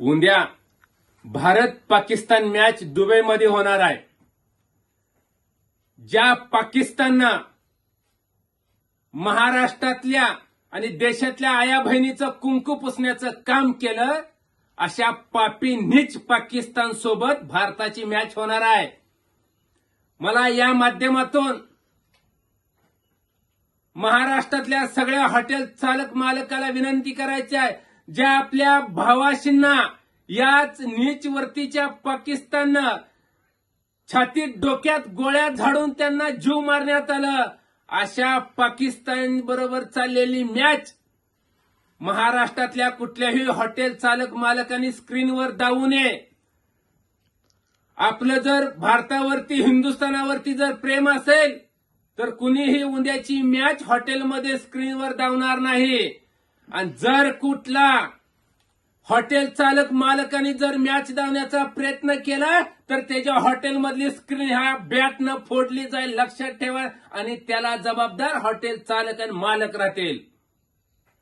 उद्या भारत पाकिस्तान मॅच दुबईमध्ये होणार आहे. ज्या पाकिस्ताननं महाराष्ट्रातल्या आणि देशातल्या आया बहिणीचं कुंकू पुसण्याचं काम केलं, अशा पापी नीच पाकिस्तान सोबत भारताची मॅच होणार आहे. मला या माध्यमातून महाराष्ट्रातल्या सगळ्या हॉटेल चालक मालकाला विनंती करायची आहे, ज्या आपल्या भावाशींना याच नीच वर्तीच्या पाकिस्ताननं छातीत डोक्यात गोळ्या झाडून त्यांना जीव मारण्यात आलं, अशा पाकिस्तान बरोबर चाललेली मॅच महाराष्ट्रातल्या कुठल्याही हॉटेल चालक मालकांनी स्क्रीनवर दावू नये. आपलं जर भारतावरती हिंदुस्थानावरती जर प्रेम असेल तर कुणीही उद्याची मॅच हॉटेलमध्ये स्क्रीनवर दावणार नाही. आणि जर कुठला हॉटेल चालक मालकांनी जर मॅच दावण्याचा प्रयत्न केला तर त्याच्या हॉटेलमधली स्क्रीन ह्या बॅटनं फोडली जाईल, लक्षात ठेवा. आणि त्याला जबाबदार हॉटेल चालक आणि मालक राहतील.